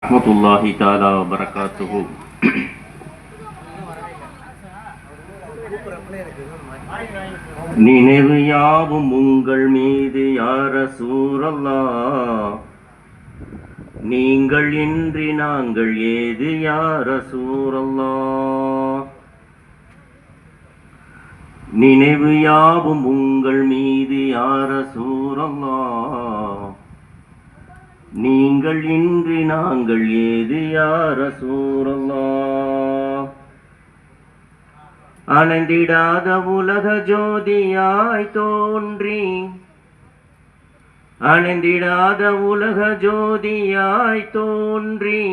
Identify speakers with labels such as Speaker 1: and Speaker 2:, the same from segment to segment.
Speaker 1: ரஹ்மத்துல்லாஹி தஆலா வ பரகாத்துஹு. நினைவு யாவும் உங்கள் மீது யா ரசூலல்லாஹ், நீங்கள் இன்றி நாங்கள் ஏது யா ரசூலல்லாஹ். நினைவு யாவும் உங்கள் மீது யா ரசூலல்லாஹ், நீங்கள் இன்றி நாங்கள் ஏது யா ரசூலல்லாஹ். அணைந்திடாத உலக ஜோதியாய் தோன்றி, அணைந்திடாத உலக ஜோதியாய் தோன்றி,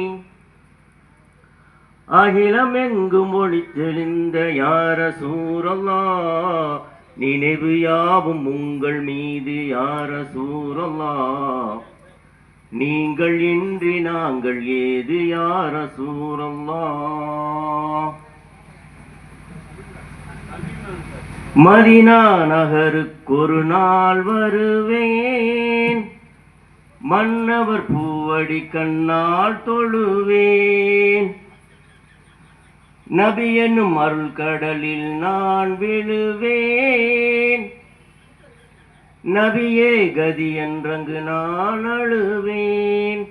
Speaker 1: அகிலம் எங்கும் ஒளித்தெழுந்த யா ரசூலல்லாஹ், நினைவு யாவும் உங்கள் மீது யா ரசூலல்லாஹ், நீங்கள் இன்றி நாங்கள் ஏது யா ரசூலல்லாஹ். மதீனா நகருக்கொரு நாள் வருவேன், மன்னவர் பூவடி கண்ணால் தொழுவேன், நபி என்னும் அருள் கடலில் நான் விழுவேன், நபியே கதி என்றங்கு நான் அழுவேன்.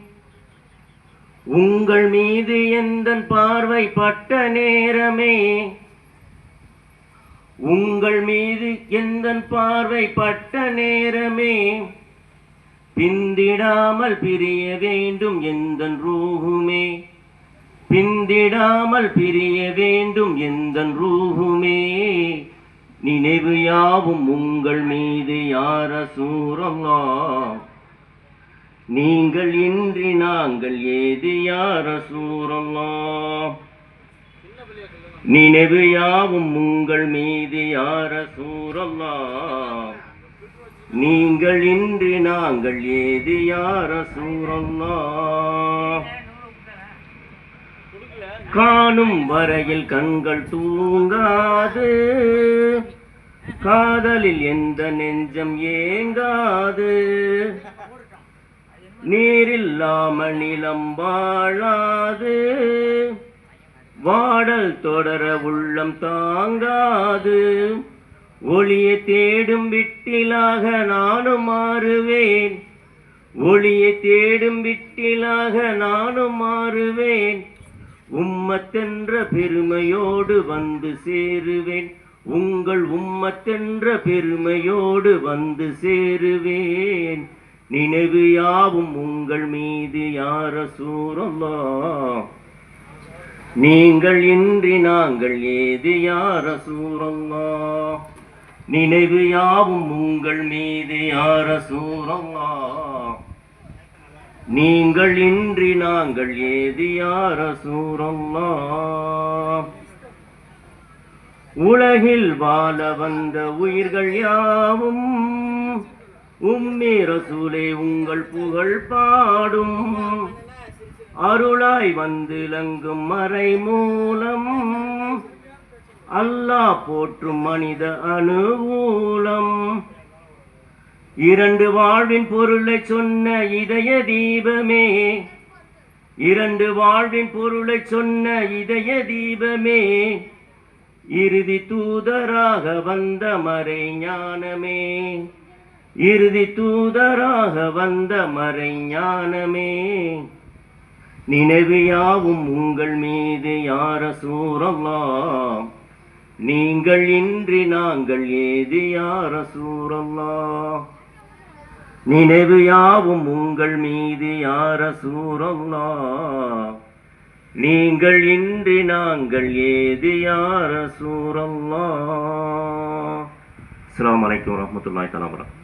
Speaker 1: உங்கள் மீது எந்தன் பார்வை பட்ட நேரமே, உங்கள் மீது எந்தன் பார்வை பட்ட நேரமே, பிந்திடாமல் பிரிய வேண்டும் எந்தன் ரூஹுமே, பிந்திடாமல் பிரிய வேண்டும் எந்தன் ரூஹுமே. நினைவு யாவும் உங்கள் மீது யா ரசூலல்லாஹ், நீங்கள் இன்றி நாங்கள் ஏது யா ரசூலல்லாஹ். நினைவு யாவும் உங்கள் மீது யா ரசூலல்லாஹ், நீங்கள் இன்றி நாங்கள் ஏது யா ரசூலல்லாஹ். காணும் வரையில் கண்கள் தூங்காது, காதலில் எந்த நெஞ்சம் ஏங்காது, நீரில்லாமல் நிலம் வாழாது, வாடல் தொடர உள்ளம் தாங்காது. ஒளியை தேடும் விட்டிலாக நானும் மாறுவேன், ஒளியை தேடும் விட்டிலாக நானும் மாறுவேன், உம்மத்தென்ற பெருமையோடு வந்து சேருவேன், உங்கள் உம்மத்தென்ற பெருமையோடு வந்து சேருவேன். நினைவு யாவும் உங்கள் மீது யா ரசூலல்லாஹ், நீங்கள் இன்றி நாங்கள் ஏது யா ரசூலல்லாஹ். நினைவு யாவும் உங்கள் மீது யா ரசூலல்லாஹ், நீங்கள் இன்றி நாங்கள் ஏது யா ரசூலல்லாஹ். உலகில் வாழ வந்த உயிர்கள் யாவும் உம்மி ரசூலே உங்கள் புகழ் பாடும், அருளாய் வந்து லங்கும் மறை மூலம், அல்லாஹ் போற்றும் மனித அனுகூலம். இரண்டு வாழ்வின் பொருளை சொன்ன இதய தீபமே, இரண்டு வாழ்வின் பொருளை சொன்ன இதய தீபமே, இறுதி தூதராக வந்த மறை ஞானமே, இறுதி தூதராக வந்த மறை ஞானமே. நினைவு யாவும் உங்கள் மீது யா ரசூலல்லாஹ், நீங்கள் இன்றி நாங்கள் ஏது யா ரசூலல்லாஹ். நினைவு யாவும் உங்கள் மீது யா ரசூலல்லாஹ், நீங்கள் இன்றி நாங்கள் ஏது யா ரசூலல்லாஹ். அஸ்ஸலாமு அலைக்கும் வரஹ்மத்துல்லாஹி தஆலா வபரகாத்துஹு.